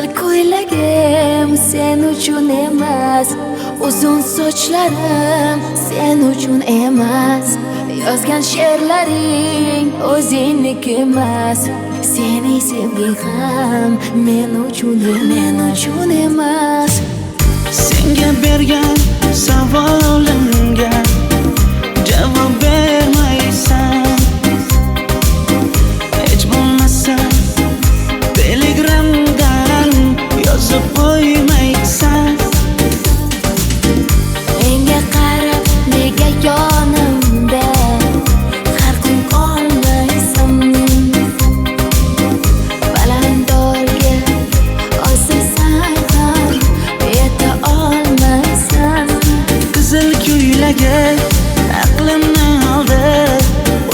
Qizil ko'ylagim sen uchun emas, uzun sochlarim sen uchun emas, yozgan she'rlaring o'zingniki emas, seni sevging ham men uchun emas. Senga bergan savolimga javob bermaysan, hech bo'lmasa telegramdan yozib qo'ymaysan. Menga qarab nega yonimda har kun qolmaysan, balandorga osilsang ham yeta olmaysan. Qizil ko'ylagi aqlimni oldi,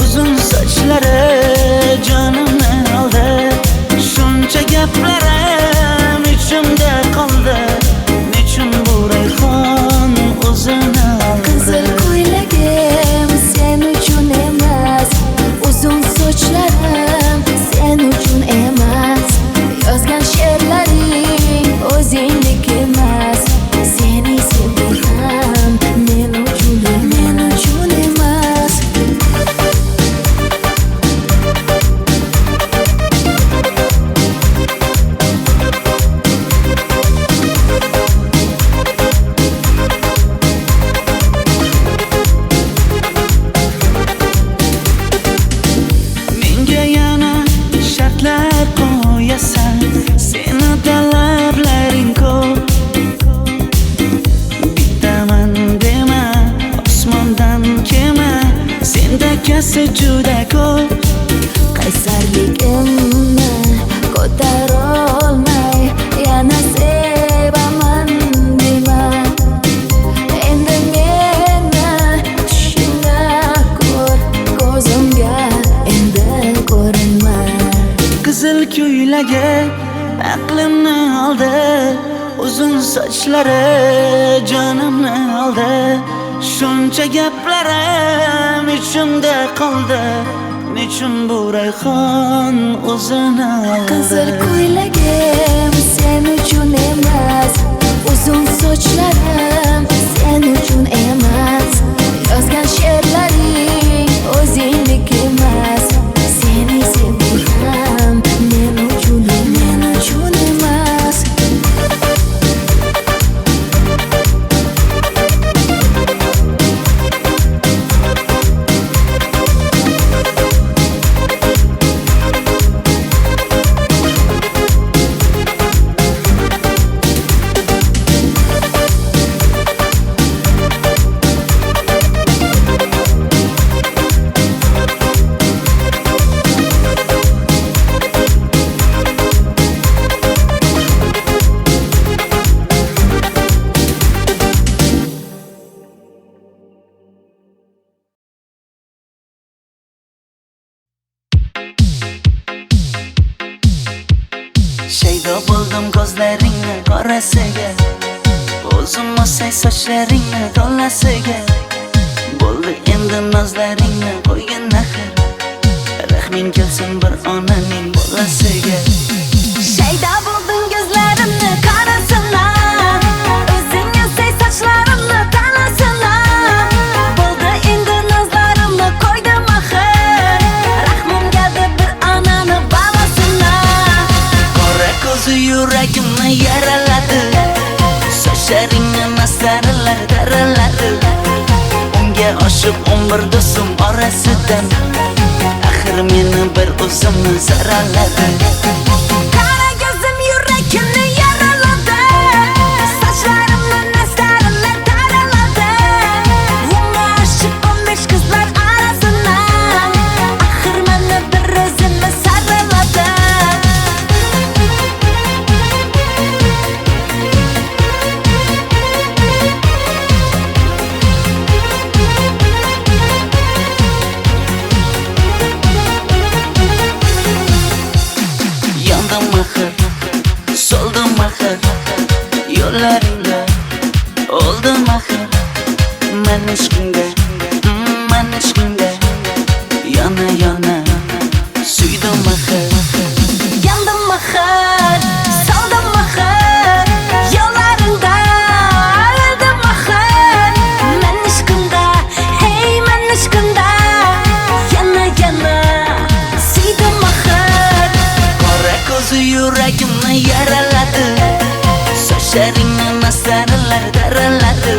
uzun sochlari jonimni oldi, shuncha gaplarim ichimda qoldi, nechun bu rayhon o'zini oldi. Qizil ko'ylagim sen uchun emas, uzun sochlarim sen uchun emas, yozgan she'rlaring o'zingniki emas, seni sevging ham men uchun emas. Menga yana shartlar qo'yasan, seni talablaring ko'p. Bittaman dema, osmondan kema, sendakasi juda ko'p. Qaysarligimni ko'tarolmay yana sevaman dema, endi meni tushingda ko'r, ko'zimga endi ko'rinma. Qizil ko'ylagi aqlimni oldi, uzun sochlari jonimni oldi, shuncha gaplarim ichimda qoldi, nechun bu rayhon o'zini oldi. Qizil ko'ylagim sen uchun emas, uzun sochlarim sen uchun emas, yozgan she'rlaring o'zingniki emas, seni sevging ham men uchun emas. Shaydo bo'ldim ko'zlaringni qorasiga, o'zim osay sochlaringni to'lasiga. Bo'ldi endi nozlaringni qo'ygin axir, rahming kelsin bir onaning bolasiga. Shaydo bo'ldim ko'zlarimni qarasınlar, o'zing osay sochlarimni tanlasınlar. Bo'ldi endi nozlarimni qo'ydim axir, rahmimga deb bir onani bolasınlar. Qora ko'zi yuragimni yaraladi, sochlaringni mastarlar daraladi. Unga oshiq 11 do'stim orasidan, axir meni bir o'zimni saraladi. Qara ko'zim yuragimni yaraladi, sochlarimni mastarlar daraladi. Unga oshiq 15 qizlar arasidan, axir meni bir o'zimni saraladi. yuragimni yaraladi. Sochlaringni masaralar daraladi.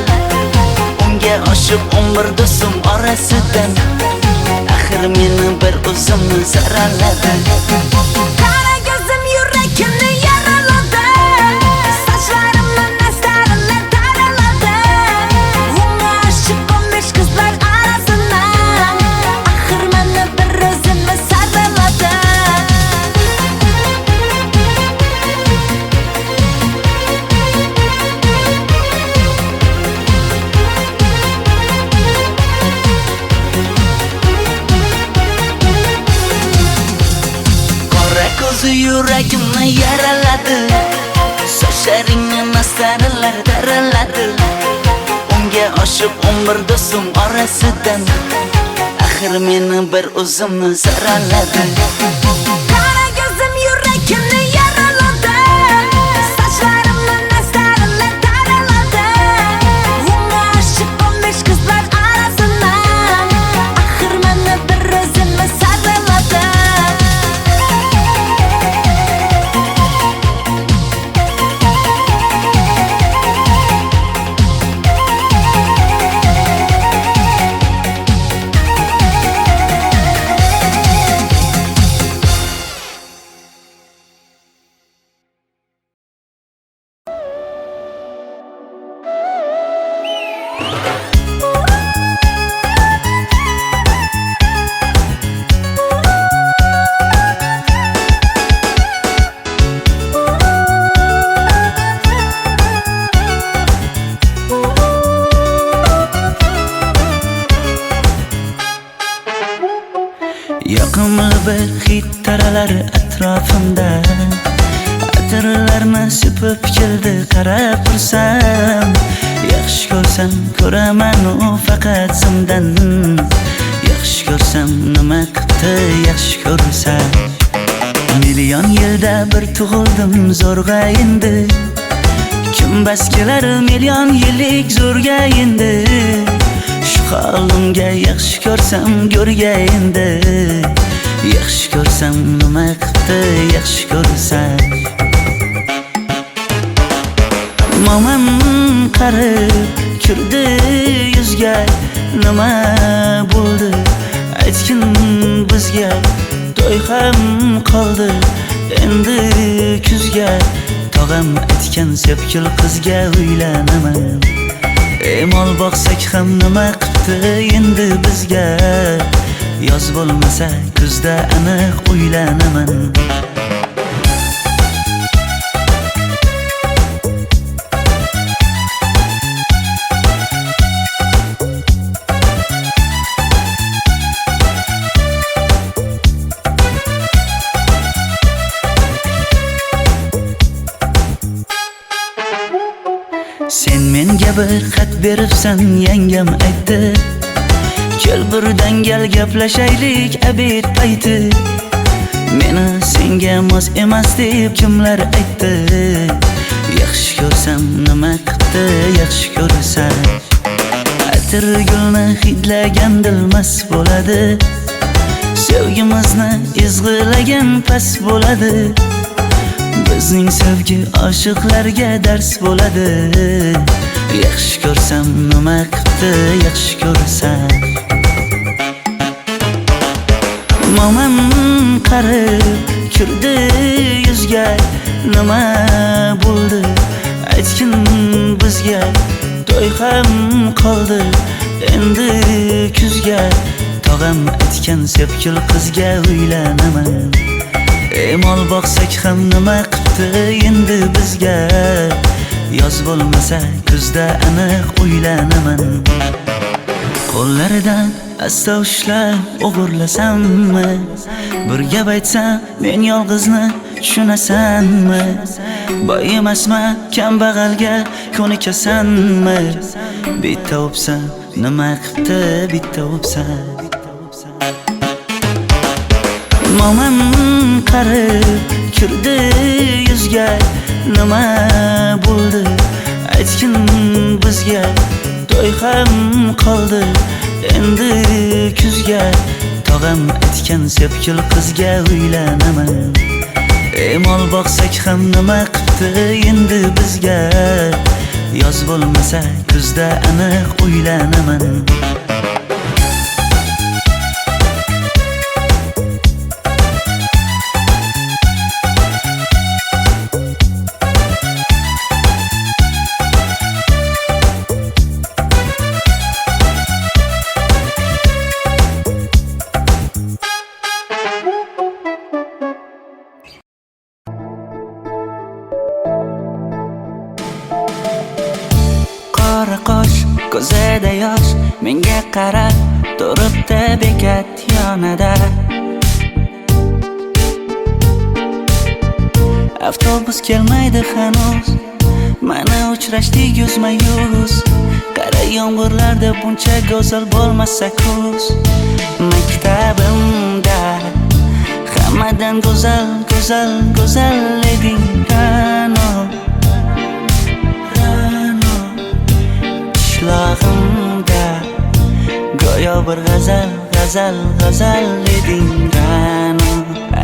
Unga oshiq 11 do'stim orasidan axir meni bir o'zimni saraladi. Qara ko'zim yuragimni yaraladi. Sochlarimni nastarlar taraladi. Unga oshiq 15 qizlar arasidan axir meni bir o'zimni saraladi. Ko'zi yuragimni yaraladi. Sochlaringni masaralar daraladi. Unga oshiq 11 do'stim orasidan axir meni bir o'zimni saraladi. Qara ko'zim yuragimni yaraladi. Sochlarimni nastarlar taraladi. Unga oshiq 15 qizlar arasidan axir meni bir o'zimni saraladi. Yoqimli bir hid taralar atrofimda. Atirlarni sepib keldi qarab tursam. Yaxshi ko'rsam ko'raman u faqat simdan. Yaxshi ko'rsam nima qildi yaxshi ko'rsam. Million yilda bir tug'ildim zo'rg'a endi. Kim bas kelar million yillik zo'rga endi. Shu holimga yaxshi ko'rsam go'rga endi. Yaxshi ko'rsam nima qildi yaxshi ko'rsam. Momam qarib kirdi yuzga. Nima bo'ldi aytgin bizga. To'y ham qoldi endi kuzga. Tog'am aytgan sepkil qizga uylanaman. Mol boqsak ham nima qildi endi bizga. Yoz bo'lmasa kuzda aniq uylanaman. Sen menga bir xat beribsan yangam aytdi. Kel birdan gal gaplashaylik abid payti. Meni senga mos emas deb kimlar aytdi. Yaxshi ko'rsam nima qildi yaxshi ko'rsam. Atir gulni hidlagan dilmas bo'ladi. Sevgimizni izg'ilagan pas bo'ladi. Bizning sevgi oshiqlarga dars bo'ladi. Yaxshi ko'rsam nima qildi yaxshi ko'rsam. Momam qarib kirdi yuzga. Nima bo'ldi aytgin bizga. To'y ham qoldi endi kuzga. Tog'am aytgan sepkil qizga uylanaman. Mol boqsak ham nima qildi endi bizga. Yoz bo'lmasa kuzda aniq uylanaman. Qo'llaridan asta ushlab o'g'irlasammi? Bir gap aytsam men yolg'izni tushunasanmi? Boy emasman kambag'alga ko'nikasanmi? Bitta o'psam nima qildi bitta o'psam. Momam qarib kirdi yuzga. Nima bo'ldi aytgin bizga. To'y ham qoldi endi kuzga. Tog'am aytgan sepkil qizga uylanaman. Mol boqsak ham nima qipti endi bizga? Yoz bo'lmasa kuzda aniq uylanaman. Qora qosh, ko'zida yosh, menga qarab turibdi bekat yonida. Avtobus kelmaydi hanuz, mana uchrashdik yuzma-yuz. Qara yomg'irlarda buncha go'zal bo'lmasa kuz. Maktabimda hammadan go'zal, go'zal, go'zal eding Ra'no. Qishlog'imda go'yo bir g'azal, g'azal, g'azal eding Ra'no.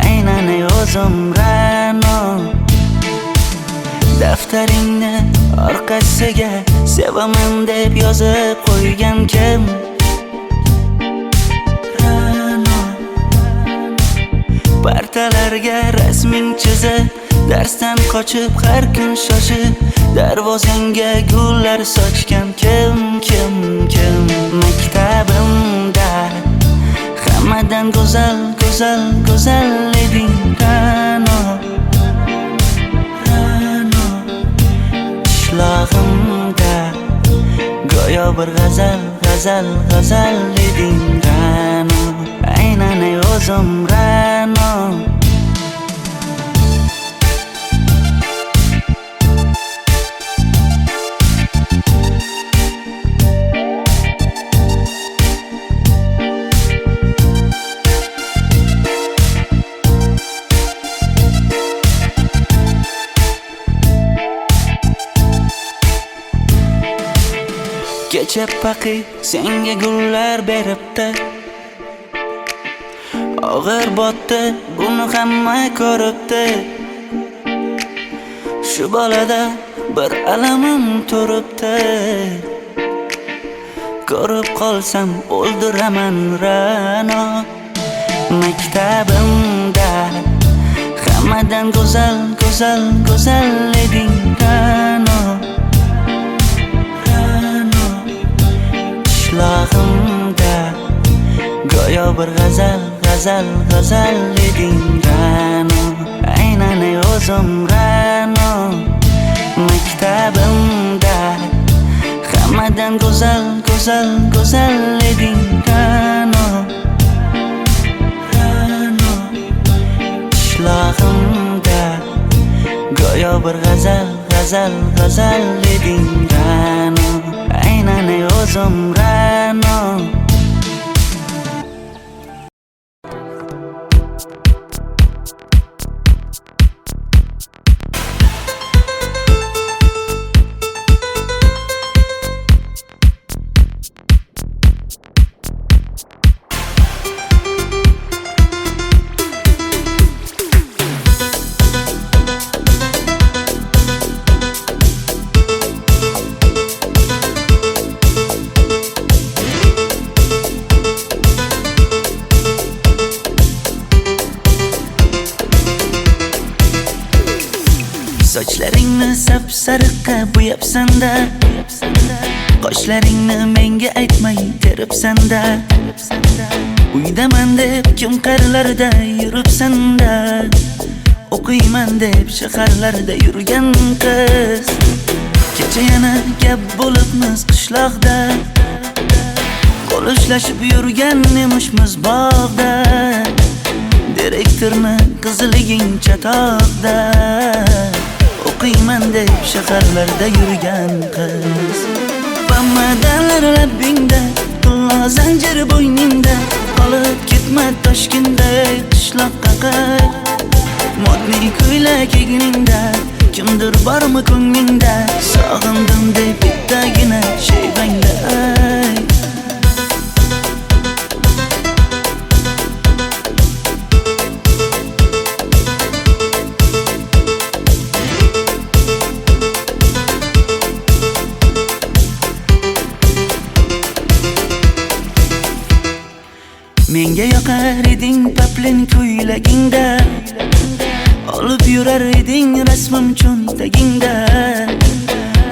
Aynan o'zim Ra'no. Daftaringni orqasiga sevaman deb yozib qo'ygan kim? Ra'no. Partalarga rasming chizib, darsdan qochib har kun shoshib, darvozangga gullar sochgan kim? Maktabimda hammadan go'zal, go'zal, go'zal eding Ra'no. Qishlog'imda go'yo bir g'azal, g'azal, g'azal eding Ra'no. Aynan o'zim Ra'no. Kecha paqi senga gullar beribdi, og'ir botdi, buni hamma ko'ribdi. Shu bolada bir alamim turibdi, ko'rib qolsam o'ldiraman Ra'no. Maktabimda hammadan go'zal, go'zal, go'zal eding Ra'no. Qishlog'imda go'yo bir g'azal, g'azal, g'azal eding Ra'no. Aynan o'zim Ra'no. Maktabimda hammadan go'zal, go'zal, go'zal eding Ra'no. Qishlog'imda go'yo bir g'azal, g'azal, g'azal eding Ra'no. Aynan o'zim Ra'no. Sochlaringni sap-sariqqa bo'yabsan-da, qoshlaringni menga aytmay teribsan-da. Uydaman deb kim qarilarda yuribsan-da, o'qiyman deb shaharlarda yurgan qiz. Kecha yana gap bo'libmiz qishloqda, qo'l ushlashib yurgan emishmiz bog'da. Direktorni qiziliging chatoqda, o'qiyman deb shaharlarda yurgan qiz. Bamadanlar labbingda, qillo zanjir bo'yningda, qolib ketma Toshkentda qishloqqa qayt. Modniy ko'ylak egningda, kimdir bormi ko'nglingda, sog'indim deb bittagina shevangda ayt. Menga yoqar eding paplin ko'ylagingda, olib yurar eding rasmim cho'ntagingda.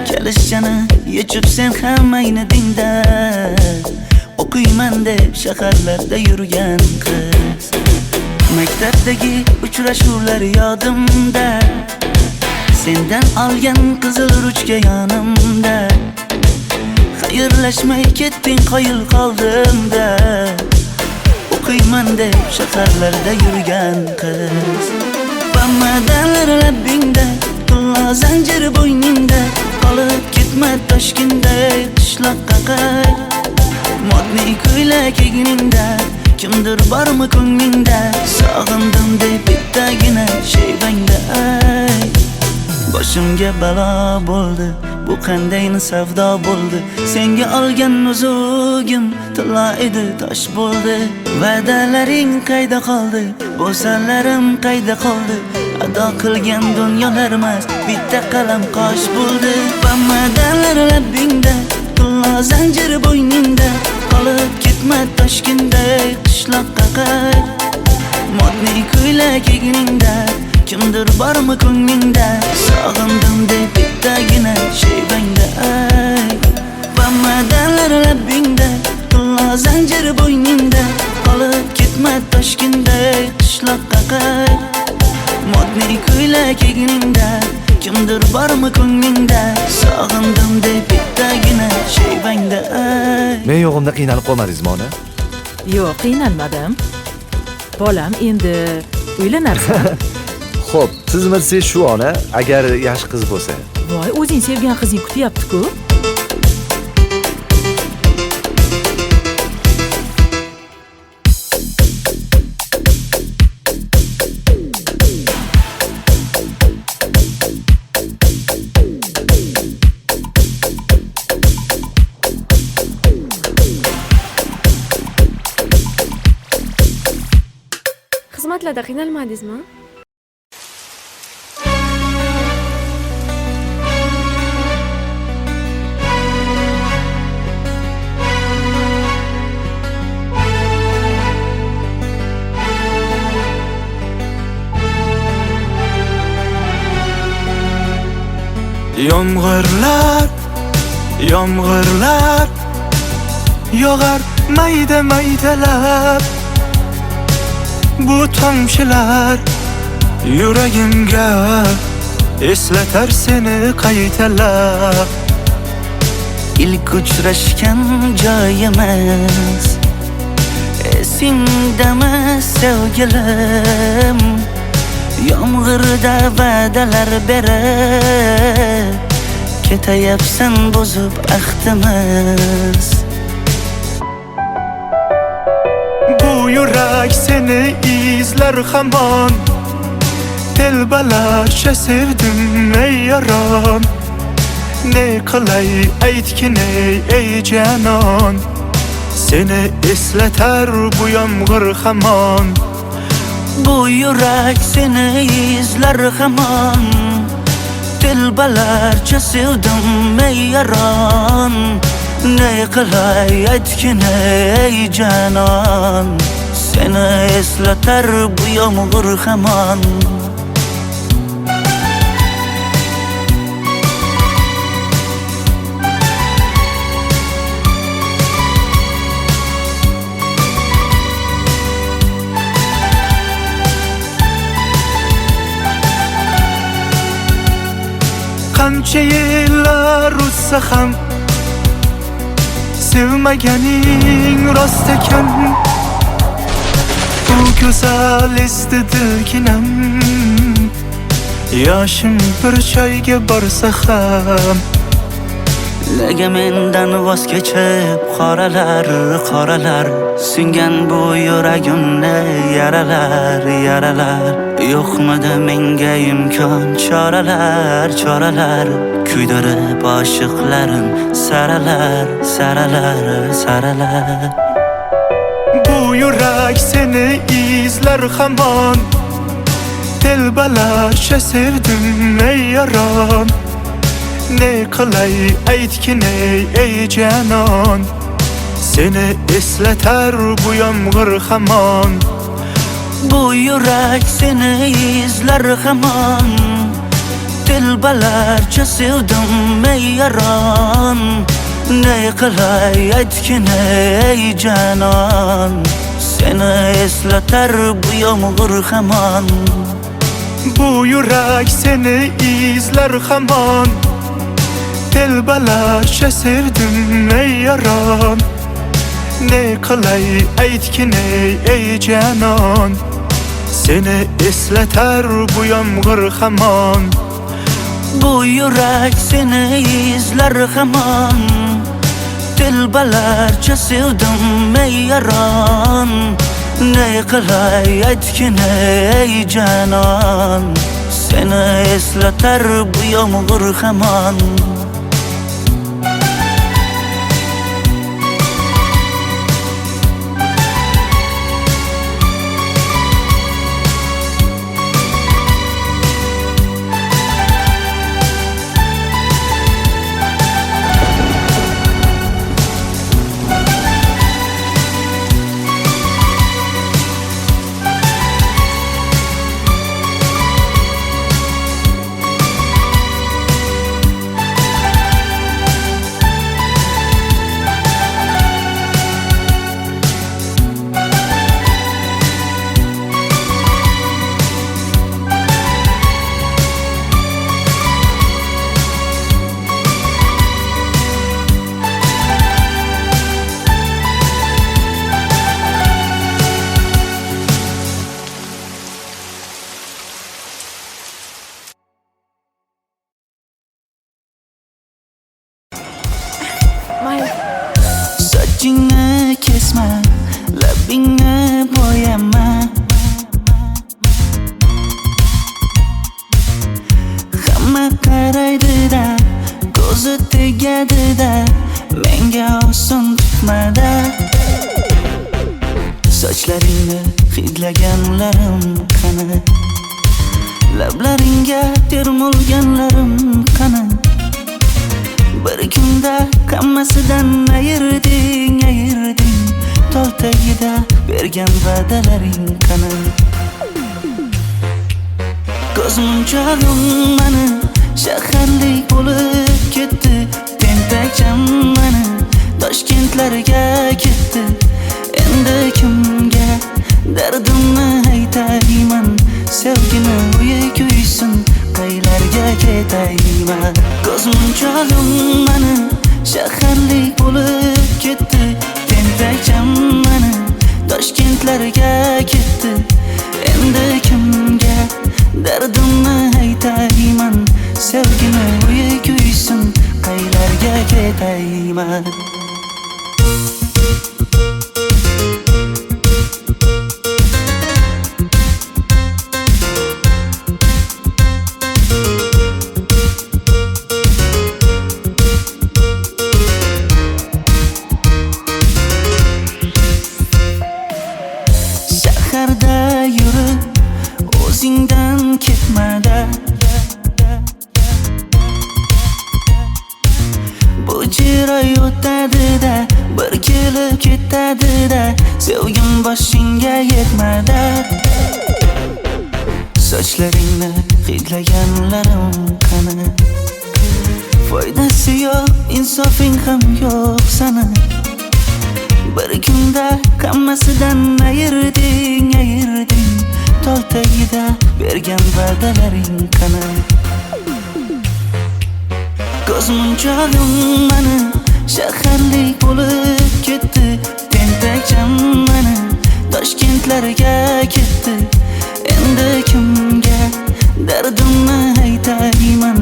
Kalishchani yechib sen ham ayni dingda, o'qiyman deb shaharlarda yurgan qiz. Maktabdagi uchrashuvlar yodimda, sendan olgan qizil ruchka yonimda. Xayrlashmay ketding qoyil qoldimda, o'qiyman deb shaharlarda yurgan qiz. Bamadan labbingda, qulla zanjir bo'yningda, qolib ketma Toshkentday qishloqqa qayt. Modniy ko'ylak egningda, kimdir bormi ko'nglingda, sog'indim deb bittagina shevangda ay. Boshimga balo bo'ldi, bu qanday savdo bo'ldi. Senga olgan nuzugim tilla edi, tosh bo'ldi. Va'dalaring qayda qoldi, bo'salarim qayda qoldi. Ado qilgan dunyolar emas, bitta qalam qosh bo'ldi. Bamadanlar labbingda, tilla zanjir bo'yningda, qolib ketma Toshkentday qishloqqa qayt. Modniy ko'ylak egningda, kimdir bormi ko'nglingda, sog'indim deb bittagina shevangda ay. Bamadanlar labbingda, tilla zanjir bo'yningda, qolib ketma Toshkentday qishloqqa qayt. Modniy ko'ylak egningda, kimdir bormi ko'nglingda, sog'indim deb bittagina shevangda ay. Men yo'g'imda qiynalib qolmadingizmi ona? Yo'q, qiynalmadim. Bolam, endi uylanarsan. Xo'p, siz bilsangiz shu ona, agar yaxshi qiz bo'lsa. Voy, o'zing sevgan qizing kutyapti-ku. Xizmatlarda qiynalmadingizmi? Yomg'irlar, yomg'irlar yog'ar mayda maydalab. Bu tomchilar yuragimga eslatar seni qaytalab. İlk uchrashgan joyimiz esingdami sevgilim? Yomg'irda va'dalar berib ketayapsan buzib ahdimiz. Bu yurak seni izler hamon, telbalarcha sevdim ey yaron. Ne qilay aytgin ey canon, seni eslatar bu yomg'ir hamon. Bu yurak seni izler hamon, telbalarcha sevdim ey yaron. Ne qilay aytgin ey canon, seni eslatar bu yomg'ir hamon. Qancha yillar o'tsa ham sevmaganing rost ekan. Bu go'zal esdidiginam, yoshim bir joyga borsa ham. Nega mendan voz kechib qoralar, qoralar singan bu yuragimni yaralar, yaralar. Yo'qmidi menga imkon choralar, choralar kuydirib oshiqlarim saralar, saralar, saralar. Bu yurak seni izler hamon, telbalarcha sevdim ey yaron. Ne qilay aytgin ey canon, Seni eslatar bu yomg'ir hamon. Bu yurak seni izlar hamon. Dilbalarcha sevdim ey yaron. Ne qilay aytgin ey janon. Seni eslatar bu yomg'ir hamon. Bu yurak seni izlar hamon. Dilbalarcha sevdim ey yaron. Ne qilay aytgin ey janon. Seni eslatar bu yomg'ir hamon. Bu yurak seni izlar hamon. Dilbalarcha sevdim ey yaron. Ne qilay aytgin ey janon. Seni eslatar bu yomg'ir hamon. Mayli. Sochingni kesma, labingni bo'yama. Hamma qaraydi-da, ko'zi tegadi-da, menga oson tutmada. Sochlaringni hidlaganlarim qani? Lablaringga termulganlarim qani? Bir kunda hammasidan ayırding. Tol tagida bergan va'dalaring qani? Ko'zmunchog'im mani shaharlik bo'lib ketdi. Tentakcham mani Toshkentlarga ketdi. Endi kimga dardimni aytayman? Sevgini uyi kuysin, qaylarga ketayman? Ko'zmunchog'im mani shaharlik bo'lib ketdi. Tentakcham mani Toshkentlarga ketdi. Endi kimga dardimni aytayman? Sevgini uyi kuysin, qaylarga ketayman? Shaharda yurib o'zingdan ketmada. Bu jiroy o'tadi-da, bir kelib ketadi-da, sevgim boshingga yetmada. Sochlaringni hidlaganlarim qani? Foydasi yo'q, insofing ham yo'q sana. Bir kunda hammasidan ayırding. Tol tagida bergan va'dalaring qani? Ko'zmunchog'im mani shaharlik bo'lib ketdi. Tentakcham mani Toshkentlarga ketdi. Endi kimga dardimni aytayman?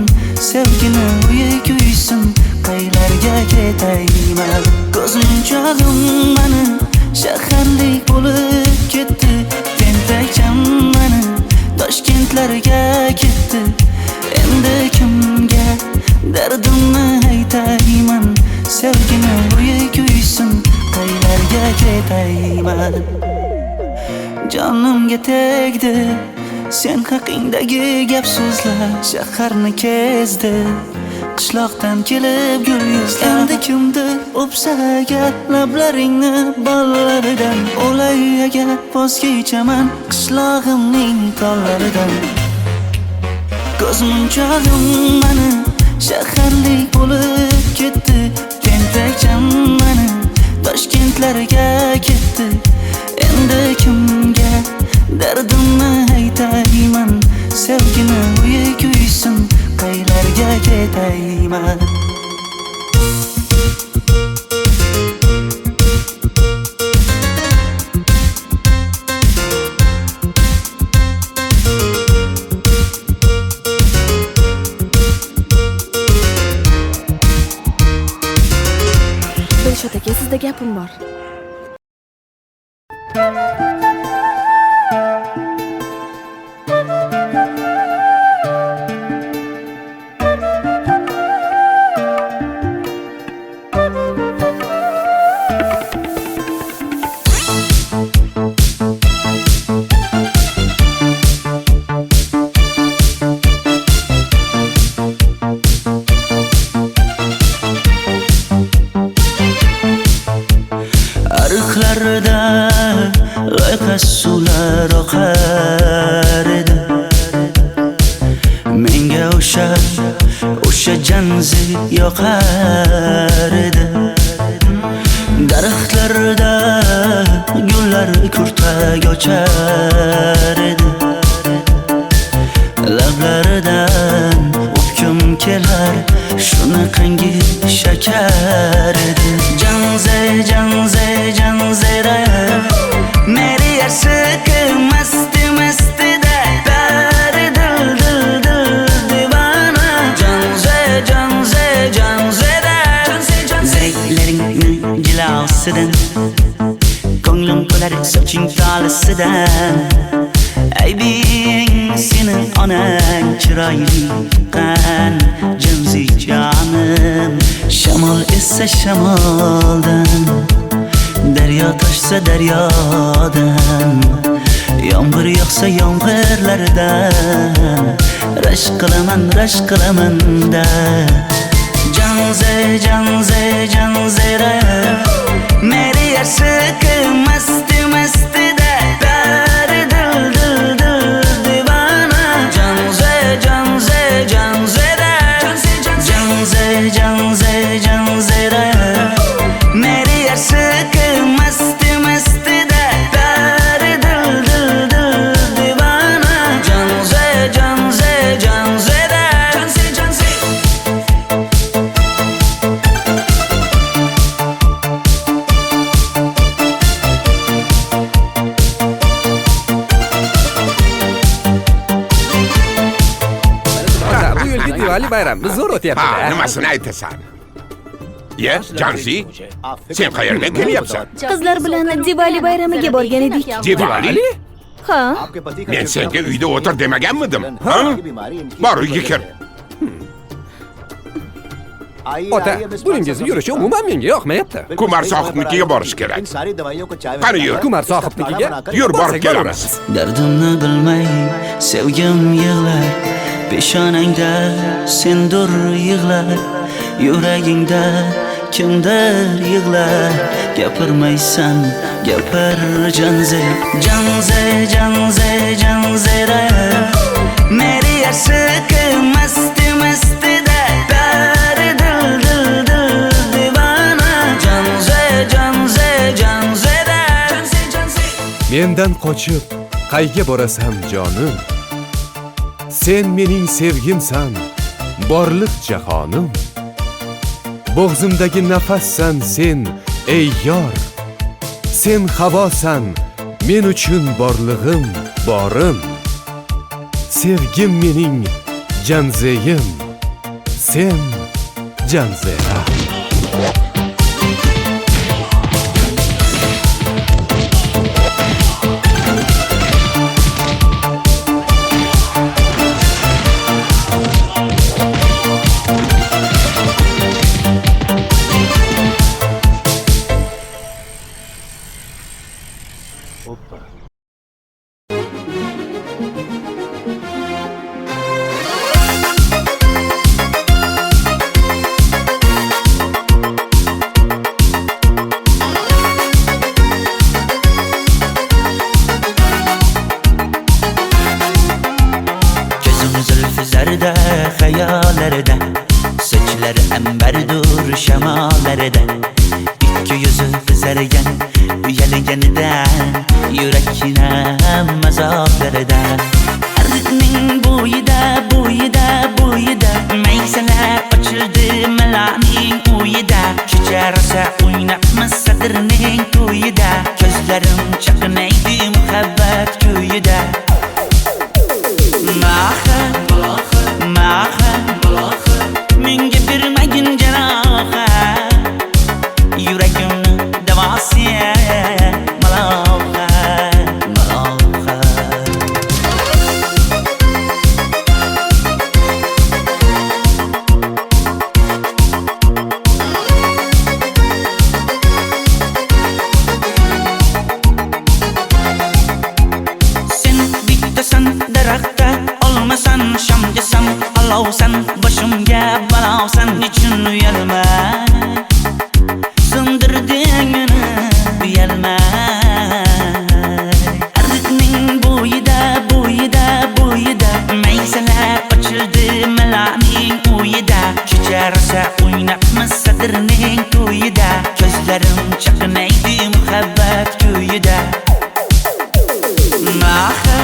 Sevgini uyi kuysin, qaylarga ketayman? Ko'zmunchog'im mani shaharlik bo'lib ketdi. Tentakcham mani Toshkentlarga ketdi. Endi kimga dardimni aytayman? Sevgini uyi kuysin, qaylarga ketayman? Jonimga tegdi sen haqingdagi gap so'zlar. Shaharni kezdi, qishloqdan kelib gul yuzlar. Endi kimdir o'psa agar lablaringni bollaridan, o'lay agar voz kechaman qishlog'imning tollaridan. Ko'zmunchog'im mani shaharlik bo'lib ketdi, tentakcham mani Toshkentlarga ketdi. Endi kimga dardimni aytayman, sevgini uyi kuysin, qaylarga ketayman. Dilshod aka, sizda gapim bor. Ariqlarda loyqa suvlar oqar edi. Menga o'sha janzi yoqar edi. Daraxtlarda gullar kurtak ochar edi. Lablaridan o'pkim kelar, shunaqangi shakar edi. Janze janze janzera meri yarshiki masti mastida dari dil dil dil divana. Janze janze janzera zeylaringni jilosidan, ko'nglim to'lar soching tolisidan. Aybing sening onang chiroyli qan janzi jonim. Shamol essa shamoldan, daryo toshsa daryodan, yomg'ir yog'sa yomg'irlardan rashk qilaman da. Janze janze janzera meri yarshiki masti mastida dari dil dil dil divana. Janze janze janzera janze janze janzera meri yarshiki masti mastida dari dil dil dil divana. Janze janze janzera Bu yilgi Diwali bayrami zo'r o'tyapti-da. Nimasini aytasan? Ye, Janzi, sen qayerdan kelyapsan? Qizlar bilan Diwali bayramiga borgan edik. Diwali? Ha? Men senga uyda o'tir demaganmidim? Ha? Bor, uyga kir. Ota, buningizni yurishi umuman menga yoqmayapti. Kumar sohibnikiga borish kerak. Qani yur. Kumar sohibnikiga Yur, borib kelamiz. Dardimni bilmay sevgim yig'lar, peshonangda sendur yig'lar, yuragingda kimdir yig'lar. Gapirmaysan gapir janze janze janze janzera meri yarshiki masti mastida dari dil dil dil divana. Janze janze janzera mendan qochib qayga borasan jonim? Sen mening sevgimsan, borliq jahonim. Bo'g'zimdagi nafassan sen, ey yor. Sen havosan, men uchun borlig'im, borim. Sevgim mening janzeyim, sen janzera. daryolarida, sochlari ambardur shamollarida, ikki yuzi qizargan uyalganida, yurakning mazoblarida. Ariqning bo'yida, bo'yida, bo'yida maysalar ochildi malaning uyida. Kecharsa o'ynabmiz sadirning to'yida, ko'zlarim chaqnaydi muhabbat kuyida. Maha, maha, menga bermagin jarohat, yuragimni davosi maloha, maloha. Sen bittasan daraxtda, olmasan shamgasan, olovsan boshimga balosan, nechun uyalma sindirding meni, uyalma. Ariqning bo'yida, bo'yida, bo'yida maysalar ochildi malaning uyida. Kecharsa o'ynabmiz sadirning to'yida, ko'zlarim chaqnaydi muhabbat kuyida. Maha,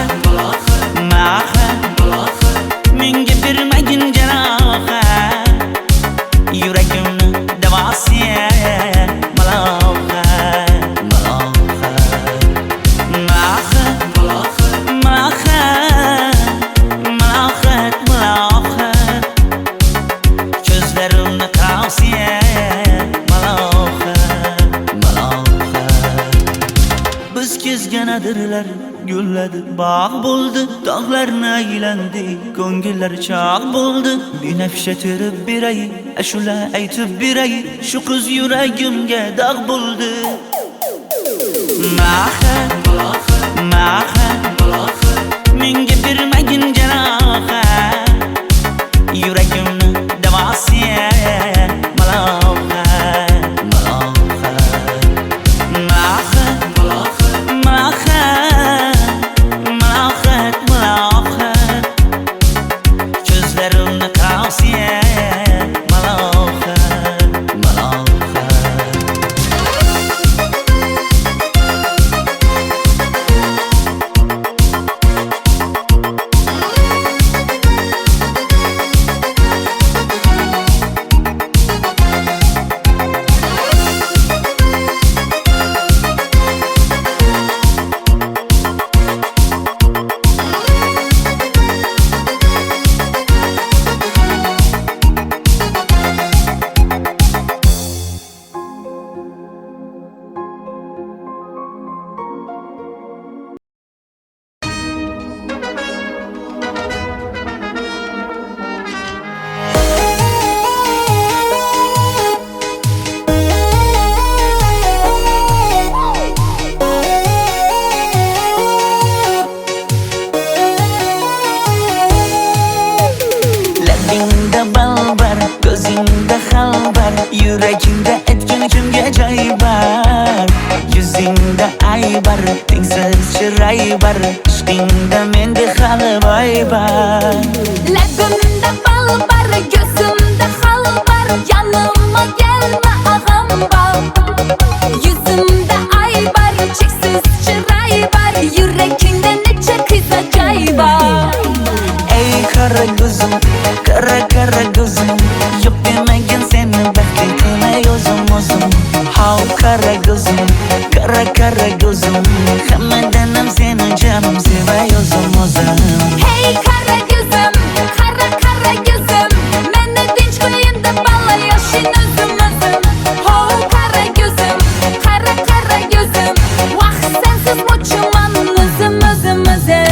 maha, menga bermagin jarohat, yuragimni davosi maloha, maloha. Maha, maha, malohat, malohat, ko'zlarimni qavsi maloha, maloha. Biz kezganadirlar gulladi, bog' bo'ldi, tog'larni aylandi, ko'ngillar chog' bo'ldi. Binafsha terib beray, ashula aytib beray, shu qiz yuragimga dog' bo'ldi. Maha, maha, menga bermagin jarohat, yuragimni davosi maloha, maloha. Maha, maha, malohat, malohat, ko'zlarimni qavsi maloha, maloha. Labingda balbar, ko'zingda xalbar, yuragingda aytgan kimga joy bar. Yuzingda aybar, tengsiz chiray bar, ishqingda menda hali boy bar. Labimda bal bar, ko'zimda xal bar, yanimga kelma ag'am bor. Yuzimda ay bar, cheksiz chiray bar, yuragingda necha qiza joy bor. Ey qara ko'zim, qara qara ko'zim, yo'q demagin seni baxtli qilmay o'zim o'zim. Hav qara ko'zim, qara qara ko'zim, hammadan ham seni jonim sevay o'zim o'zim. Hey qara ko'zim, qara qara ko'zim, meni tinch qo'yin deb balla yoshin o'zim o'zim. Ho qara ko'zim, qara qara ko'zim, vaqt sensiz mo'chiman o'zim o'zim o'zim.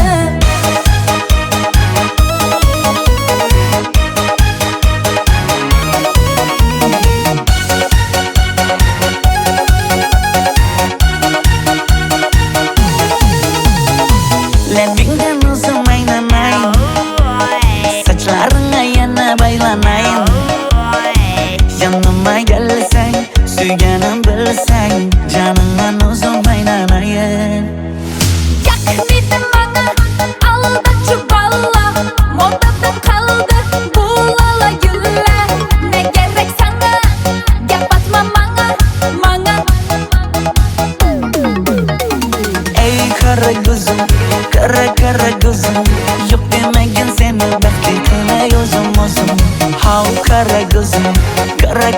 How kara gözüm,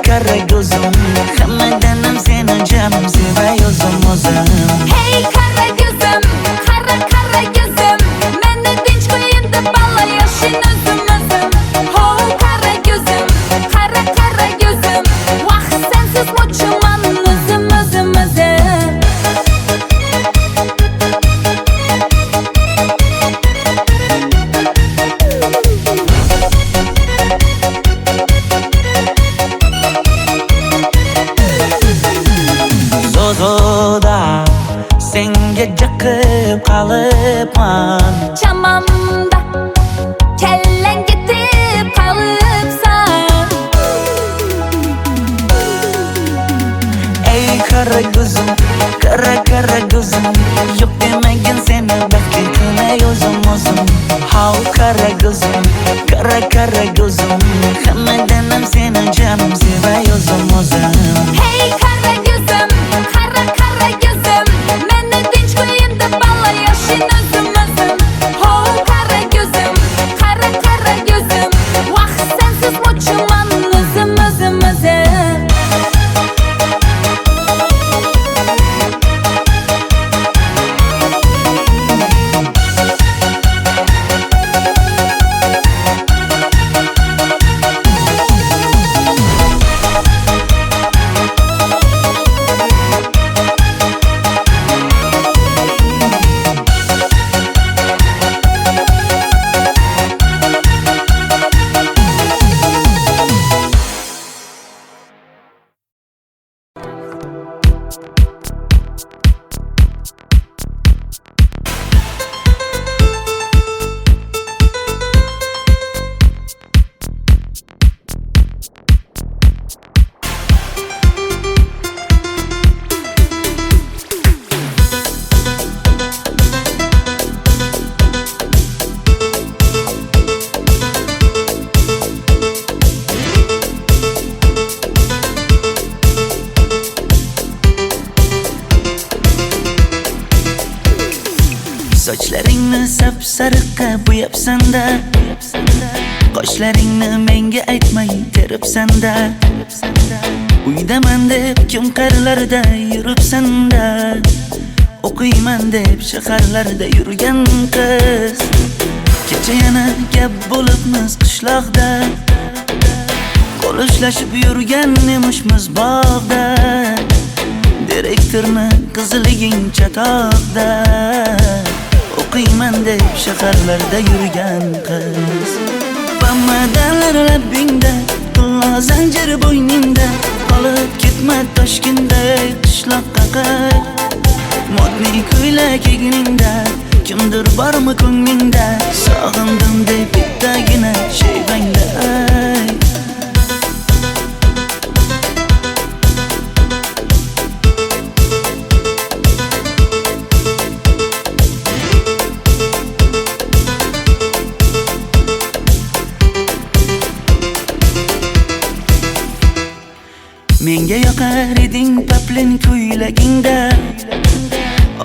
kara gözüm Hammadanam seni canım seviyorsam o'zim Hey kara gözüm, kara gözüm Meni tinch qo'yin deb balla yashin o'zim Ho kara gözüm, kara gözüm Vaqt sensiz mo'chiman o'zim Zozoda senga jiqib qolibman Chamamda kellang ketib qolibsan Ey kara gözüm, kara gözüm Yok demagin seni baxtli qilay o'zim How kara gözüm, kara gözüm Hammadanam seni canım seviyorsam o'zim Hey kara gözüm, kara gözüm Meni tinch qo'yin deb balla yashin o'zim Ho kara gözüm, kara gözüm Vaqt sensiz mo'chiman o'zim Sochlaringni sapsariqqa bo'yabsan-da Qoshlaringni menga aytmay teribsan-da Uydaman deb kim qarlarda yuribsan-da O'qiyman deb shaharlarda yurgan qiz Kecha yana gap bo'libmiz qishloqda Qo'l ushlashib yurgan emishmiz bog'da Direktorni qiziliging chatoqda O'qiyman deb shaharlarda yurgan qiz Bamadanlar labbingda, qillo zanjir bo'yningda Qolib ketma Toshkentda qishloqqa qayt Modniy ko'ylak egningda, kimdir bormi ko'nglingda Sog'indim deb bittagina shevangda ayt Menga yoqar eding paplin ko'ylagingda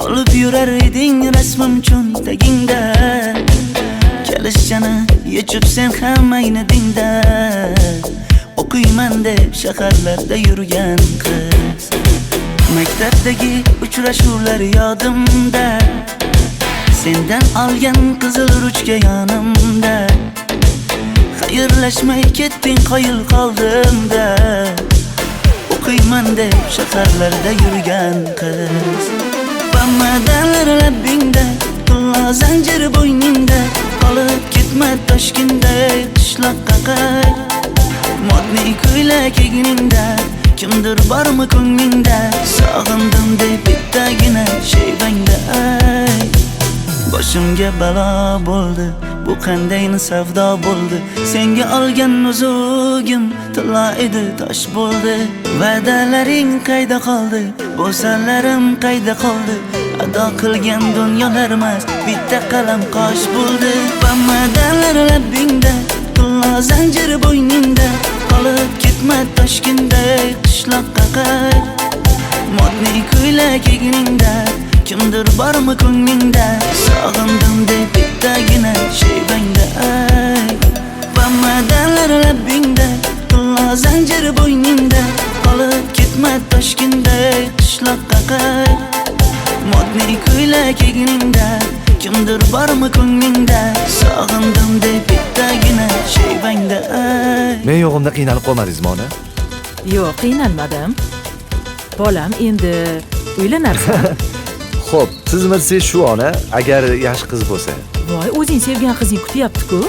Olib yurar eding rasmim cho'ntagingda Kalishchani yechib sen ham aynadingda O'qiyman deb shaharlarda yurgan qiz Maktabdagi uchrashuvlar yodimda Sendan olgan qizil ruchka yonimda Xayrlashmay ketding qoyil qoldimda O'qiyman deb shaharlarda yurgan qiz Bamadanlar labbingda, qillo zanjir bo'yningda Qolib ketma Toshkentda qishloqqa qayt Modniy ko'ylak egningda, kimdir bormi ko'nglingda Sog'indim deb bittagina shevangda ayt Boshimga balo bo'ldi, bu qanday savdo bo'ldi Senga olgan nuzugim tilla edi tosh bo'ldi Va'dalaring qayda qoldi, bo'salarim qayda qoldi Ado qilgan dunyolar emas, bitta qalam qosh bo'ldi Bamadanlar labbingda, qillo zanjir bo'yningda Qolib ketma Toshkentda qishloqqa qayt Modniy ko'ylak egningda, kimdir bormi ko'nglingda Sog'indim deb bittagina shevangda ayt Bamadanlar labbingda, zanjir bo'yningda qolib ketma toshkentday qishloqqa qay modniy ko'ylak egningda kimdir bormi ko'nglingda sog'indim deb bittagina shevangda Men yo'g'imda qiynalib qolmadingizmi ona? Yo'q, qiynalmadim. Bolam, endi uylanarsan. Xo'p, siz bilsangiz shu ona, agar yaxshi qiz bo'lsa. Voy, o'zing sevgan qizing kutyapti-ku.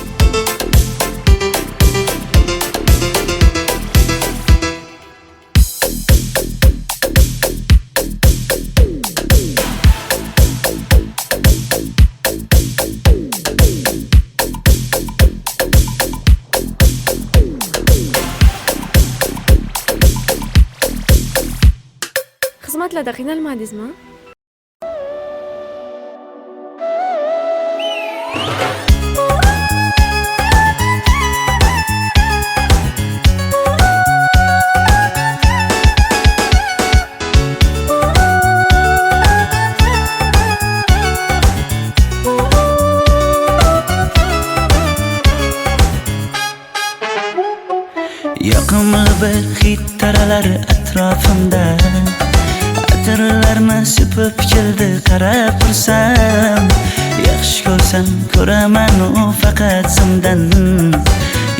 Xizmatlarda qiynalmadingizmi? Yoqimli bir hid taralar atrofimda Atirlarni sepib keldi qarab tursam Yaxshi ko'rsam ko'raman u faqat zimdan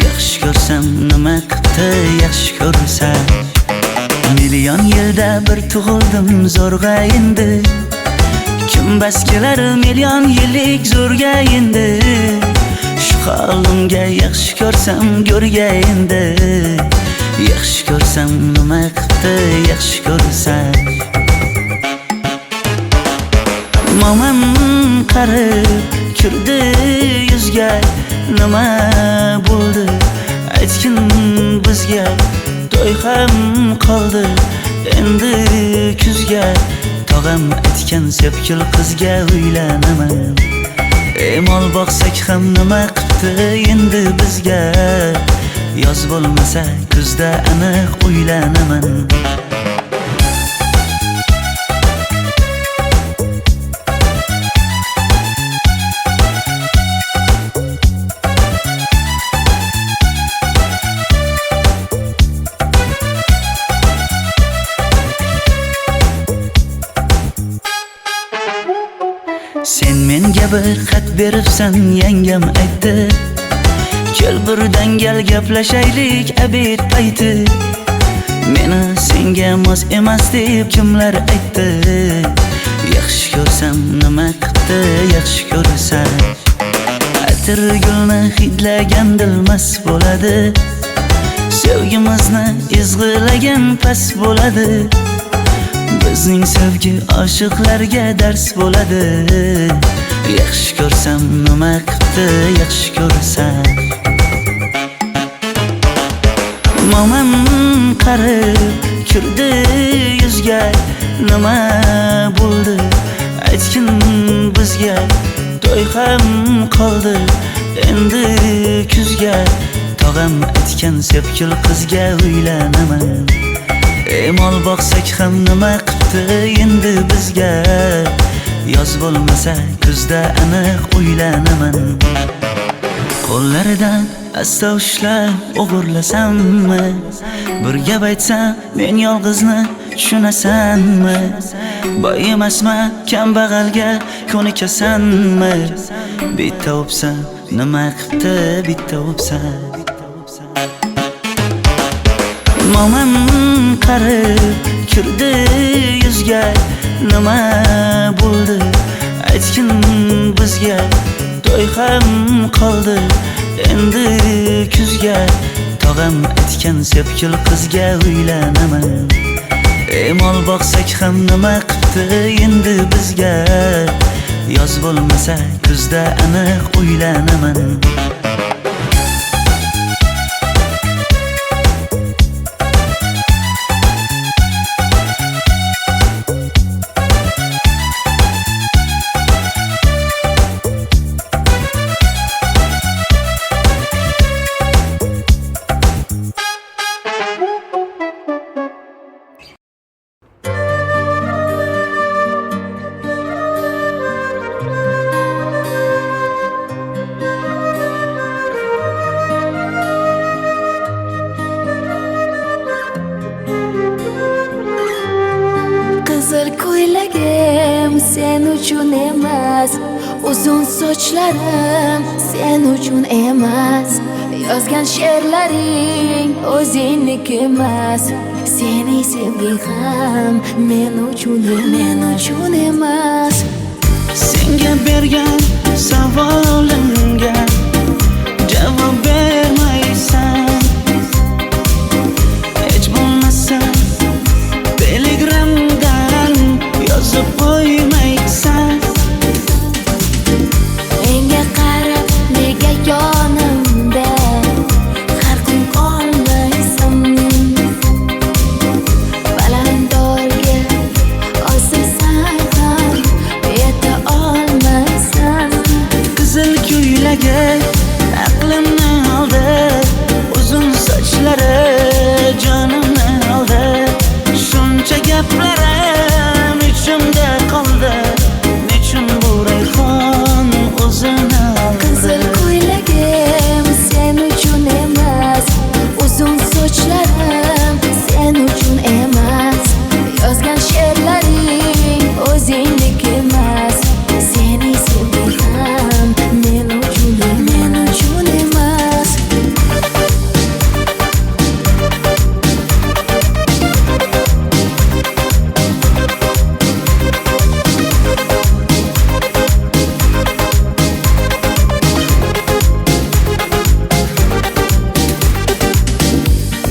Yaxshi ko'rsam nima qipti yaxshi ko'rsam Million yilda bir tug'ildim zo'rg'a endi Kim bas kelar million yillik zo'rga endi Shu holimga yaxshi ko'rsam go'rga endi Yaxshi ko'rsam nima qipti yaxshi ko'rsam Momam qarib kirdi yuzga Nima bo'ldi aytgin bizga To'y ham qoldi endi kuzga Tog'am aytgan sepkil qizga uylanaman Mol boqsak ham nima qipti endi bizga Yoz bo'lmasa kuzda aniq uylanaman Sen menga bir xat beribsan yangam aytdi Kel birdan gal gaplashaylik abid payti Meni senga mos emas deb kimlar aytdi Yaxshi ko'rsam nima qipti yaxshi ko'rsam Atir gulni hidlagan dilmas bo'ladi Sevgimizni izg'ilagan pas bo'ladi Bizning sevgi oshiqlarga dars bo'ladi Yaxshi ko'rsam nima qipti yaxshi ko'rsam Momam qarib kirdi yuzga Nima bo'ldi aytgin bizga To'y ham qoldi endi kuzga Tog'am aytgan sepkil qizga uylanaman Mol boqsak ham nima qipti endi bizga Yoz bo'lmasa kuzda aniq uylanaman Qo'llaridan asta ushlab o'g'irlasammi Bir gap aytsam men yolg'izni tushunasanmi Boy emasman kambag'alga ko'nikasanmi Bitta o'psam nima qipti bitta o'psam Momam qarib kirdi yuzga Nima bo'ldi aytgin bizga To'y ham qoldi endi kuzga Tog'am aytgan sepkil qizga uylanaman Mol boqsak ham nima qipti endi bizga Yoz bo'lmasa kuzda aniq uylanaman sen uchun emas. Uzun sochlarim sen uchun emas. Yozgan she'rlaring o'zingniki emas. Seni sevging ham men uchun emas. Senga bergan savolimga javob bermaysan. Hech bo'lmasa telegramdan yozib qo'ymaysan. Menga qarab nega yonimda har kun qolmaysan. Balandorga osilsang ham yeta olmaysan. Qizil ko'ylagi aqlimni oldi, uzun sochlari jonimni oldi. Shuncha gaplarim ichimda qoldi, nechun bu rayhon o'zini oldi. Qizil ko'ylagim sen uchun emas. Uzun sochlarim sen uchun emas. Yozgan she'rlaring o'zingniki emas. Seni sevging ham men uchun emas.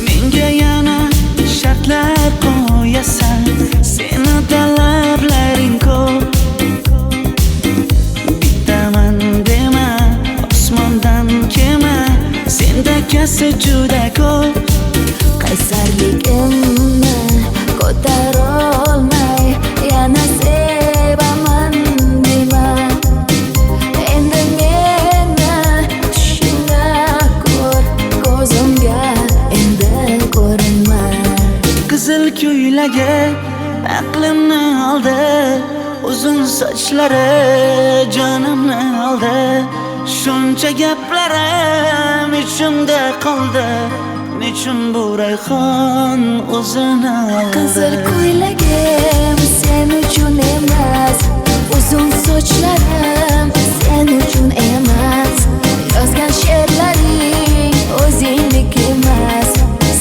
Menga yana shartlar qo'yasan, seni talablaring ko'p. Bittaman dema, osmondan kema, senda kasi juda ko'p. Qaysarligimni ko'tarolmay yana sevaman dema. Endi meni tushingda ko'r, ko'zimga endi ko'rinma. Qizil ko'ylagi aqlimni oldi, uzun sochlari jonimni oldi. Shuncha gaplarim ichimda qoldi, nechun bu rayhon o'zini oldi. Qizil ko'ylagim sen uchun emas. Uzun sochlarim sen uchun emas. Yozgan she'rlaring o'zingniki emas.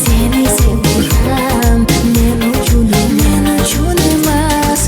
Seni sevging ham men uchun emas.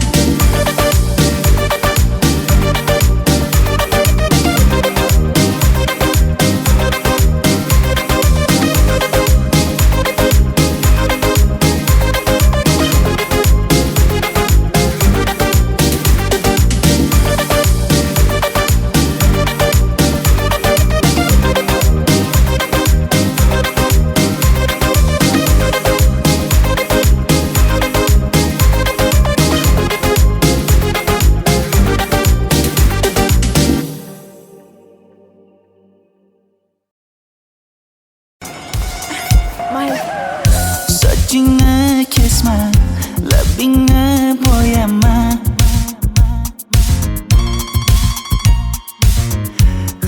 Mayli. Sochingni kesma, labingni bo'yama.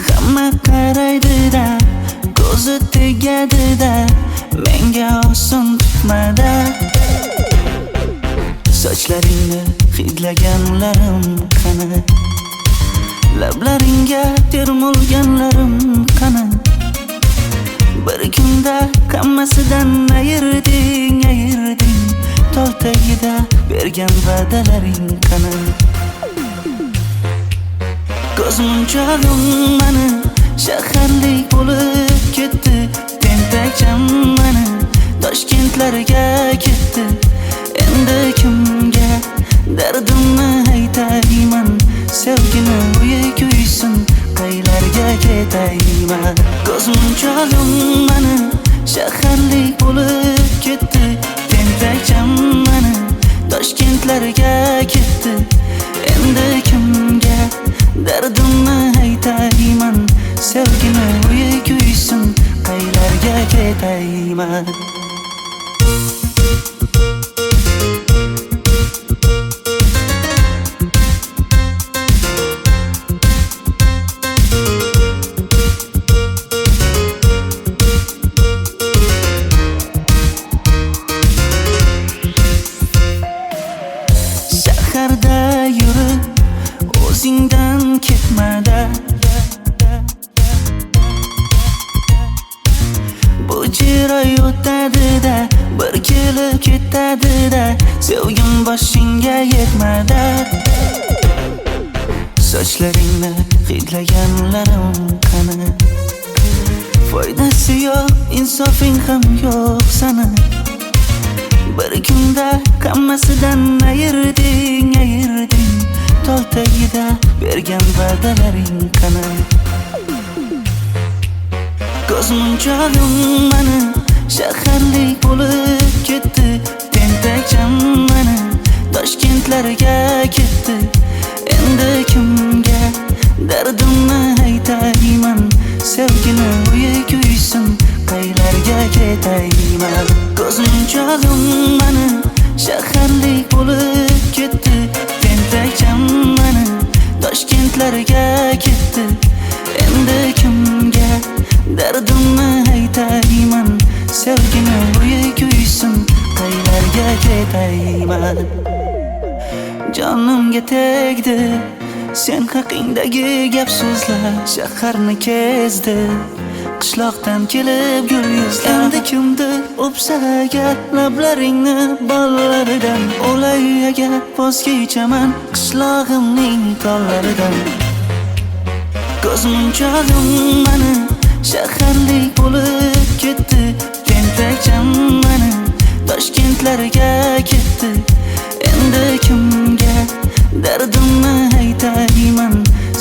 Hamma qaraydi-da, ko'zi tegadi-da, menga oson tutmada. Sochlaringni hidlaganlarim qani, lablaringga termulganlarim qani. Bir kunda hammasidan ayırding. Tol tagida bergan va'dalaring qani. Ko'zmunchog'im mani shaharlik bo'lib ketdi. Tentakcham mani Toshkentlarga ketdi. Endi kimga dardimni aytayman? Sevgini uyi kuysin, qaylarga ketayman? Ko'zmunchog'im mani shaharlik bo'lib ketdi. Tentakcham mani Toshkentlarga ketdi. Endi kimga dardimni aytayman? Sevgini uyi kuysin, qaylarga ketayman? Shaharda yurib chiroy o'tadi-da, bir kelib ketadi-da, sevgim boshingga yetmadi. Sochlaringni hidlaganlarim qani, foydasi yo'q, insofing ham yo'q sana. Bir kunda hammasidan ayırding, tol tagida bergan va'dalaring qani. Ko'zmunchog'im mani shaharlik bo'lib ketdi, tentakcham mani Toshkentlarga ketdi. Endi kimga dardimni aytayman, sevgini uyi kuysin, qaylarga ketayman. Ko'zmunchog'im mani shaharlik bo'lib ketdi, tentakcham mani Toshkentlarga ketdi. Endi kimga dardimni aytayman, sevgini uyi kuysin, qaylarga ketayman. Jonimga tegdi sen haqingdagi gap so'zlar, shaharni kezdi qishloqdan kelib gul yuzlar. Endi kimdir o'psa agar lablaringni bollaridan, o'lay agar voz kechaman qishlog'imning tollaridan. Ko'zmunchog'im mani shaharlik bo'lib ketdi, tentakcham mani Toshkentlarga ketdi. Endi kimga dardimni aytayman,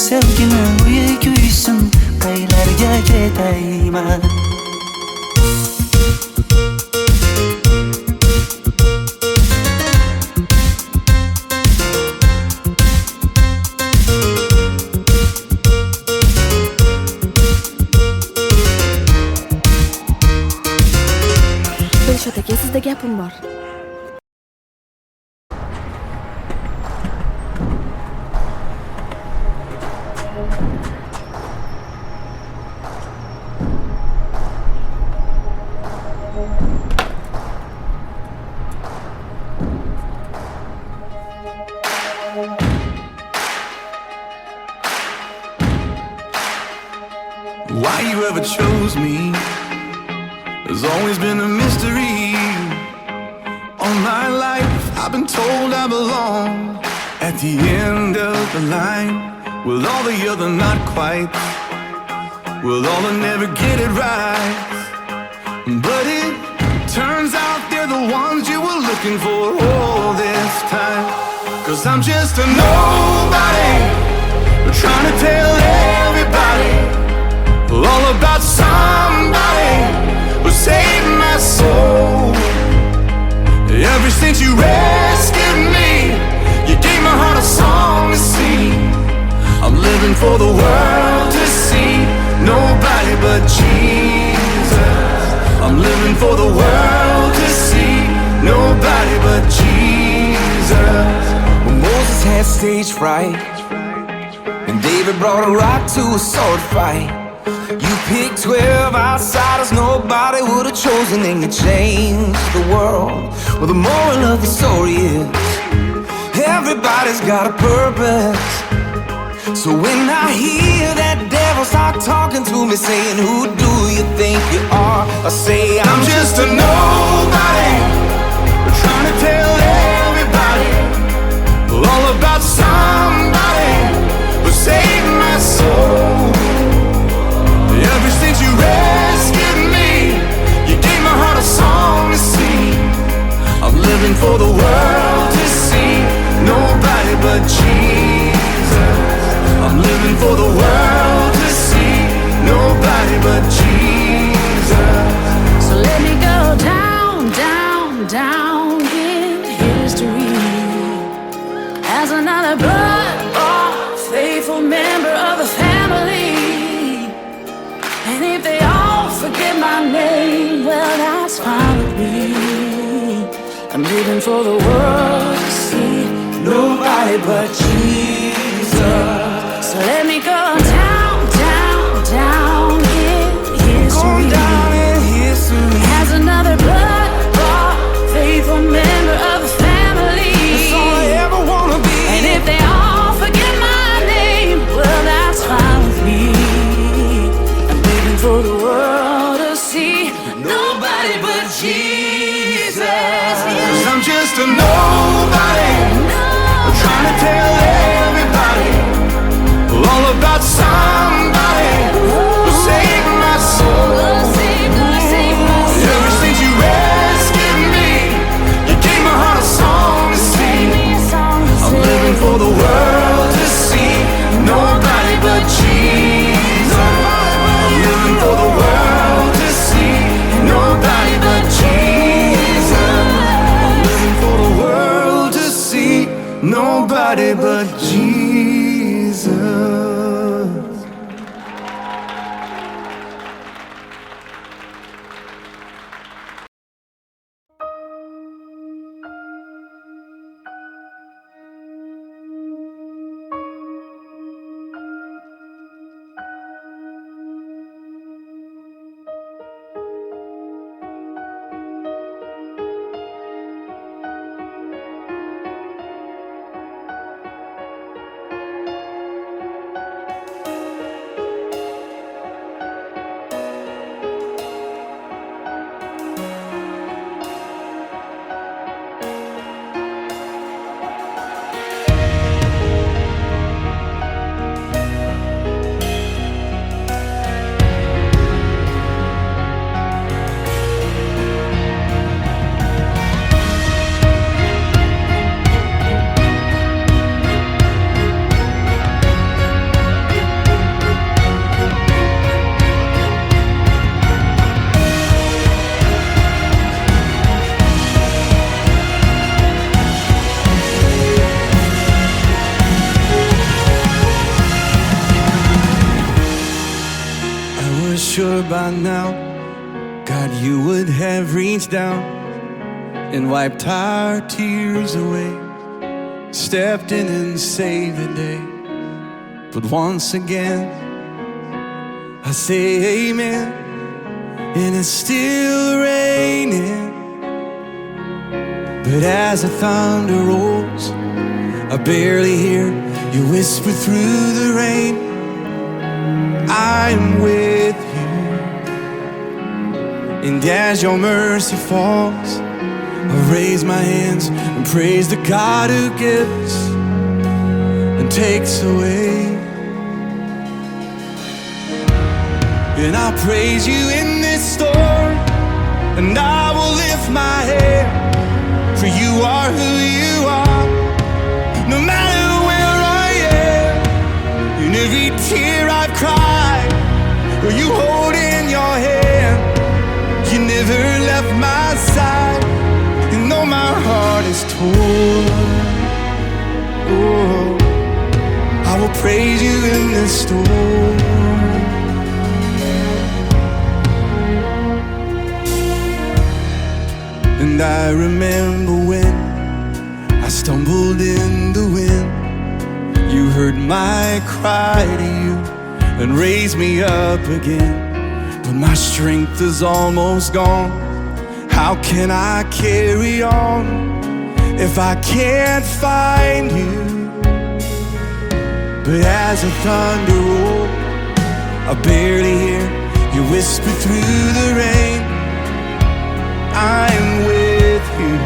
sevgini uyi kuysin, qaylarga ketayman. Dilshod aka, sizda gapim bor. Why you ever chose me has always been a mystery. All my life I've been told I belong at the end of the line, with all the other not quite, with all the never get it right. But it turns out they're the ones you were looking for all this time. 'Cause I'm just a nobody, trying to tell everybody all about somebody who saved my soul. Ever since you rescued me, you gave my heart a song to sing. I'm living for the world to see, nobody but Jesus. I'm living for the world to see, nobody but Jesus. When Moses had stage fright and David brought a rock to a sword fight, you picked 12 outsiders nobody would have chosen, and you changed the world. Well, the moral of the story is everybody's got a purpose. So when I hear that devil start talking to me saying, who do you think you are? I say, I'm just a nobody, trying to tell everybody all about somebody who saved my soul. Ever since you rescued me, you gave my heart a song to sing. I'm living for the world to see, nobody but Jesus. I'm living for the world to see, nobody but Jesus. So let me go down, down, down in history as another blood-bought, faithful member of the family. And if they all forget my name, well, that's fine with me. I'm living for the world to see, nobody but Jesus. So let me go down, down, down in history, down in history as another blood-bought, faithful member of the family. That's all I ever wanna be. And if they all forget my name, well, that's fine with me. I'm living for the world to see. No to nobody. I'm trying to tell everybody all about somebody who saved my soul. Ever since you rescued me, you gave my heart a song to sing. I'm living for the world to see nobody but Jesus. I'm living for the world to see nobody but Jesus. I'm living for the world to see nobody but Jesus. Sure by now, God, you would have reached down and wiped our tears away, stepped in and saved the day. But once again, I say amen, and it's still raining. But as the thunder rolls, I barely hear you whisper through the rain, I'm with you. And as your mercy falls, I raise my hands and praise the God who gives and takes away. And I'll praise you in this storm, and I will lift my head, for you are who you are. No matter where I am, in every tear I've cried, or you hold in your hand, you never left my side. And though my heart is torn, oh, I will praise you in this storm. And I remember when I stumbled in the wind, you heard my cry to you and raised me up again. But my strength is almost gone. How can I carry on if I can't find you? But as the thunder rolls, I barely hear you whisper through the rain, I'm with you.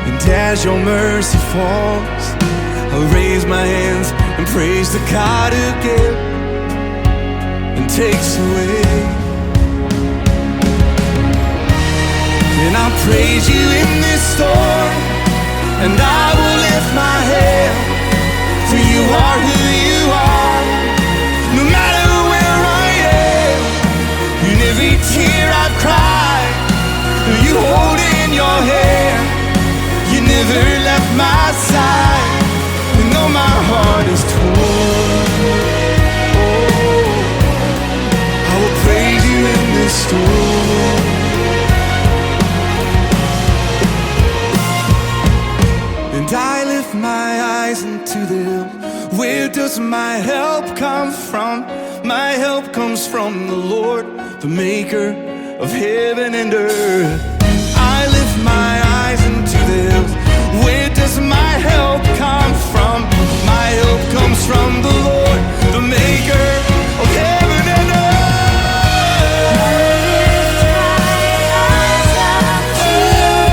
And as your mercy falls, I'll raise my hands and praise the God who gives and takes away. And I'll praise you in this storm, and I will lift my head, for you are who you are. No matter where I am, in every tear I've cried, you hold in your hand, you never left my side. And though my heart is torn, I will praise you in this storm. And I lift my eyes into the hills. Where does my help come from? My help comes from the Lord, the maker of heaven and earth. I lift my eyes into the hills. Where does my help come from? My help comes from the Lord, the maker of heaven and earth. I lift my eyes up to the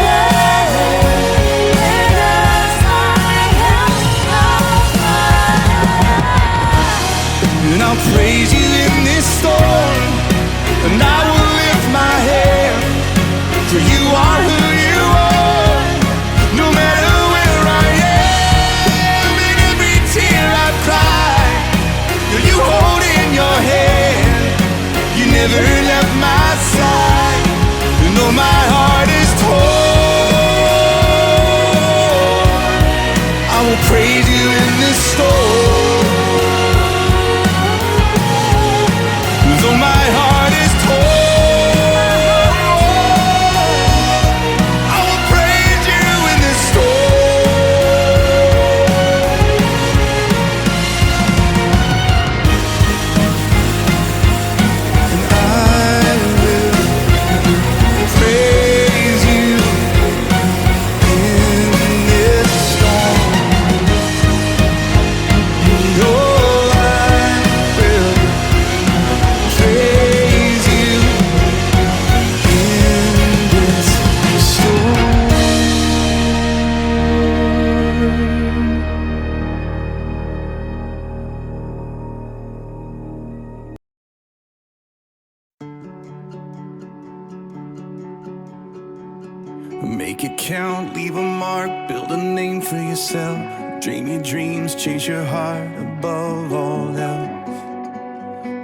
Make it count, leave a mark, build a name for yourself. Dream your dreams, chase your heart above all else.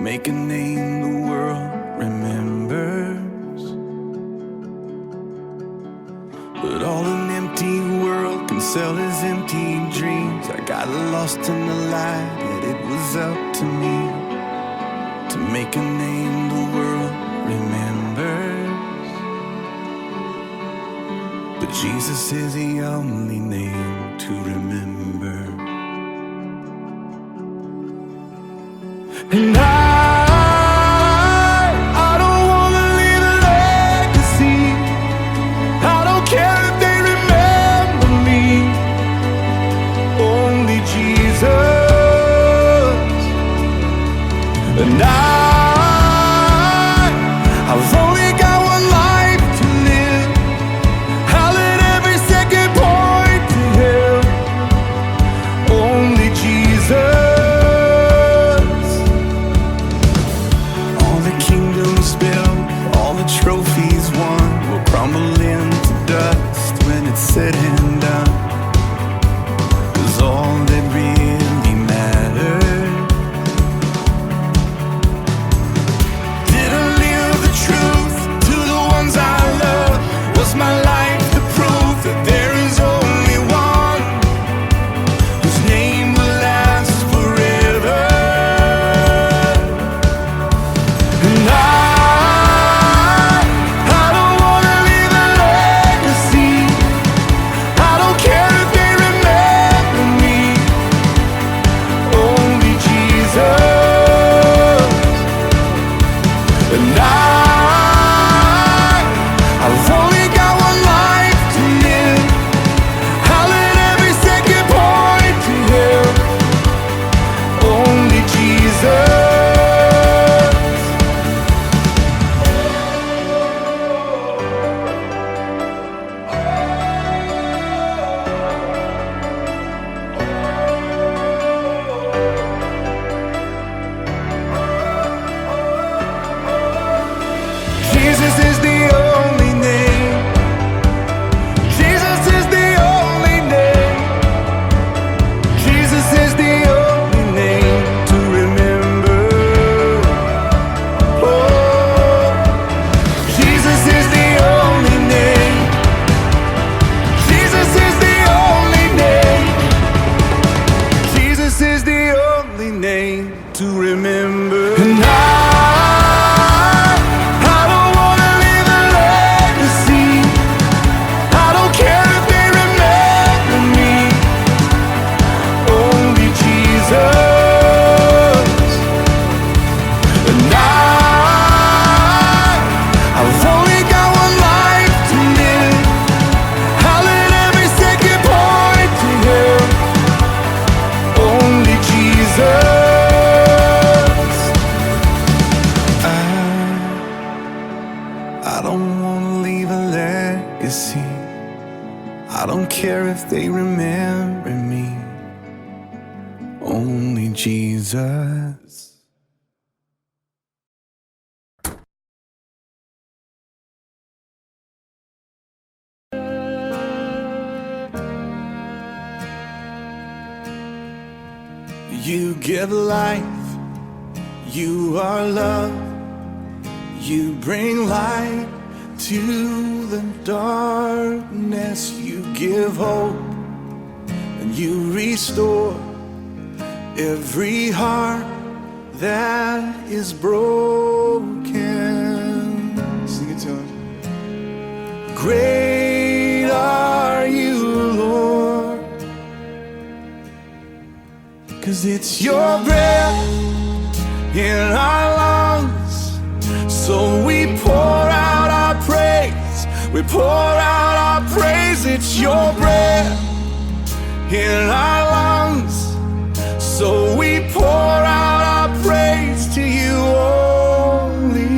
Make a name the world remembers. But all an empty world can sell is empty dreams. I got lost in the light, yet it was up to me to make a name the world remembers. But Jesus is the only name to remember. And I don't wanna leave a legacy. I don't care if they remember me. Only Jesus. And I've only got one life to live. I'll let every second point to Him. Only Jesus. All the kingdoms built, all the trophies won, will crumble into dust when it's said and done. 'Cause all that really mattered, did I live the truth to the ones I love? Was my life the proof that there is only one whose name will last forever? And I don't wanna leave a legacy. I don't care if they remember me. Only Jesus. And I've only got one life to live. I'll let every second point to Him. Only Jesus. Jesus is the only name. Jesus is the only name. Jesus is the only name to remember. Oh, Jesus is the only name. Jesus is the only name. Jesus is the only name to remember. And I don't wanna leave a legacy. I don't care if they remember me. Only Jesus. And I've only got one life to live. I'll let every second point to Him. Only Jesus. I don't wanna leave a legacy. I don't care if they remember me. Only Jesus. You give life, you are love. You bring light to the darkness. You give hope and you restore every heart that is broken. Sing it to Him. Great are you, Lord, 'cause it's your breath in our lungs. So we pour out our praise. We pour out our praise. It's your breath in our lungs. So we pour out our praise to you only.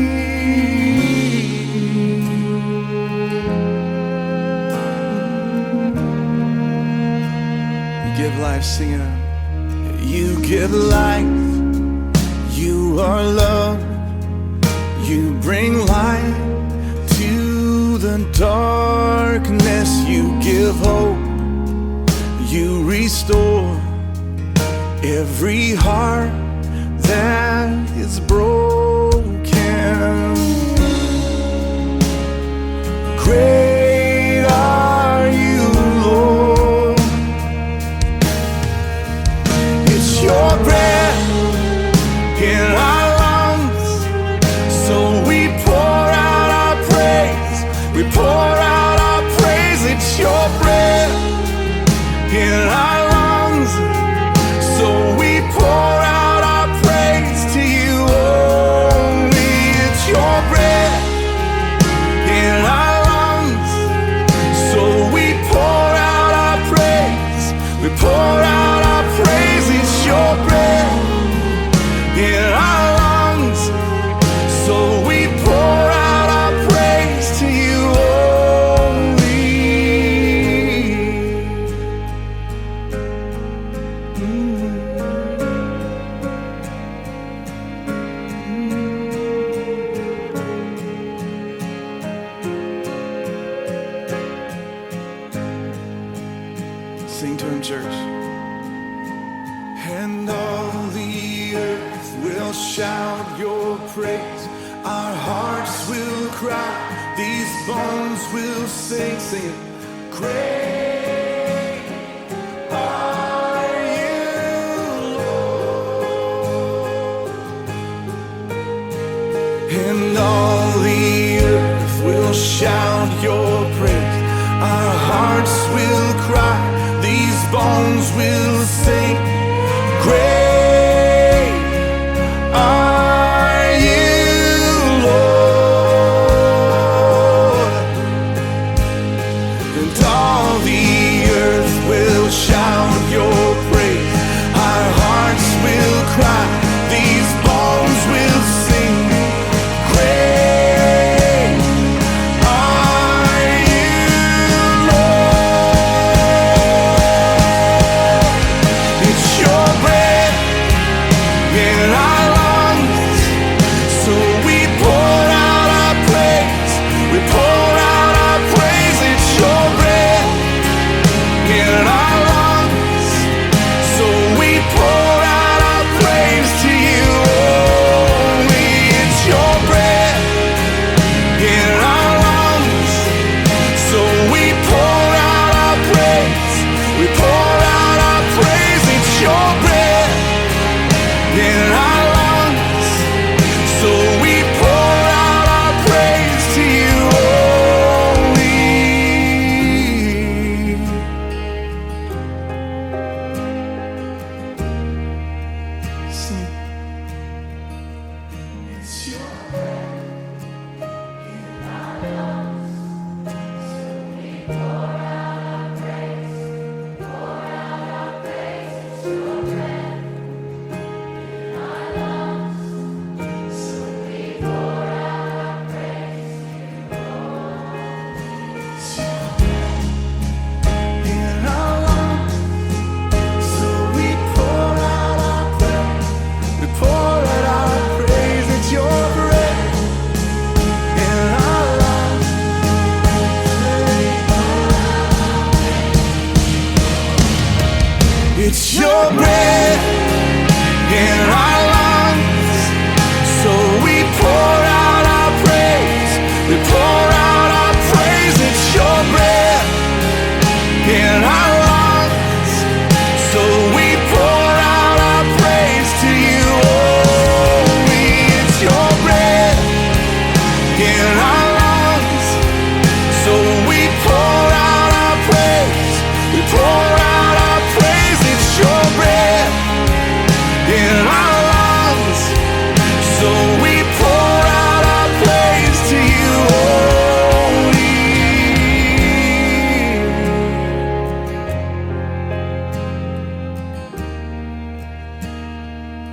You give life, sing it out. You give life. You are love. You bring light to the darkness, you give hope, you restore every heart that is broken. Great are you, Lord. It's your breath in our lungs, so we pour out our praise. We pour out our praise. It's your breath in our lungs, so we pour out our praise to you only. It's your breath in our lungs, so we pour out our praise. We pour out our praise. It's your breath in our lungs, so we pour out our praise to you only. Sing to him, church. And all the earth will shout your praise. Our hearts will cry. These bones will sing, sing it. Great are you, Lord. And all the earth will shout your praise. Our hearts will cry. These bones will sing. Great are you, Lord. And all the earth will shout your praise. Our hearts will cry. These bones will sing. Great are you, Lord. It's your breath in our lungs, so we pour out our praise. We pour out our praise. It's your breath in our lungs, so we pour out our praise to you only. It's your breath in our lungs, so we pour out our praise. We pour out our praise. It's your breath in our lungs, so we pour out our praise to you only. Sing. It's your in our lungs, so we pour out our praise. We pour out our praise. It's your breath in our lungs. It's your breath in our lungs, so we pour out our praise. We pour out our praise. It's your breath in our lungs, so we pour out our praise to you only. It's your breath in our lungs, so we pour out our praise. We pour out our praise. It's your breath in our lungs, so we pour out our praise to you only.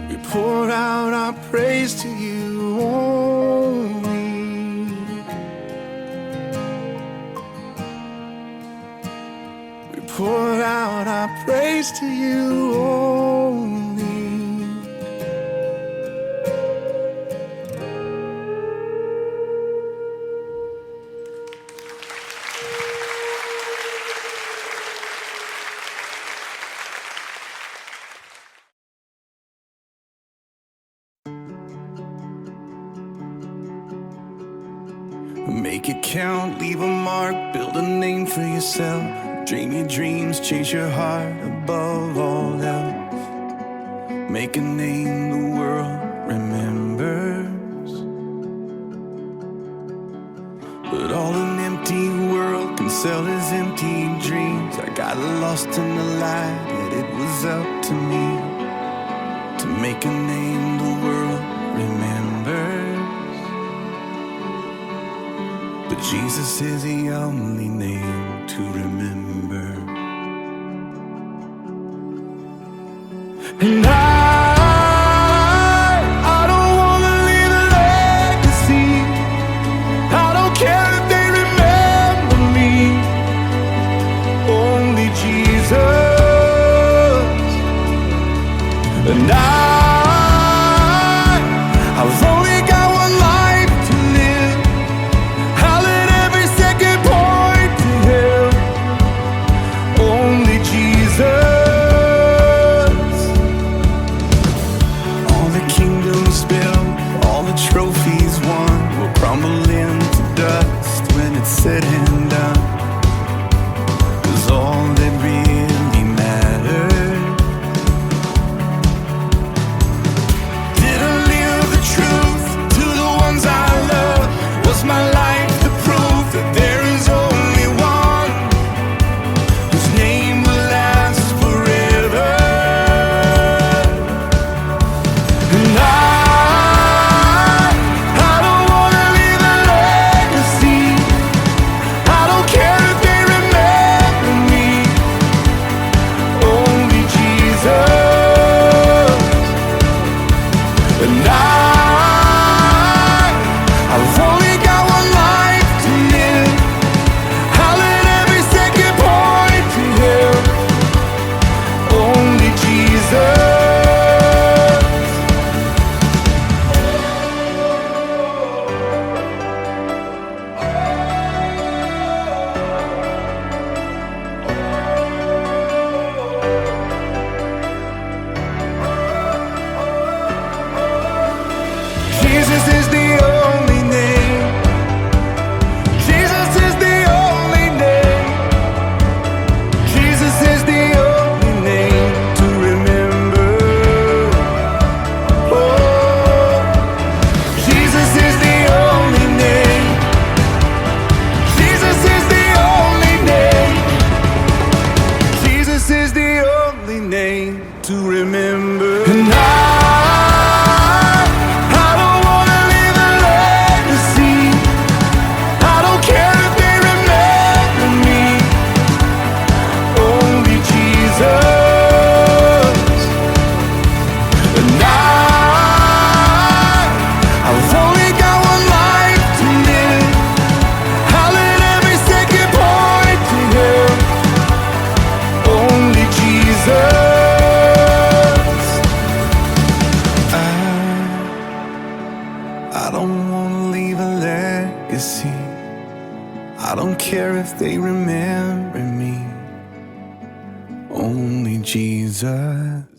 We pour out our praise to you only. We pour out our praise to you only. it count, leave a mark, build a name for yourself. Dream your dreams, chase your heart above all else. Make a name the world remembers. But all an empty world can sell is empty dreams. I got lost in the light, yet it was up to me to make a name the world remembers. But Jesus is the only name to remember. And I don't wanna leave a legacy. I don't care if they remember me. Only Jesus. And I've only got one life to live. I'll let every second point to Him. Only Jesus. All the kingdoms built, all the trophies won, will crumble into dust when it's said and done. 'Cause all that really mattered, did I live the truth to the ones I love? Was my life the proof that there is only one whose name will last forever? And I don't wanna leave a legacy. I don't care if they remember me. Only Jesus. And I've only got one life to live. I'll let every second point to Him. Only Jesus. Jesus is the only name. Jesus is the only name. Jesus is the only name to remember. Oh, Jesus is the only name. Jesus is the only name. Jesus is the only name to remember. And I don't wanna leave a legacy. I don't care if they remember me. Only Jesus. And I've only got one life to live. I'll let every second point to Him. Only Jesus. I don't wanna leave a legacy. I don't care if they remember me. Only Jesus.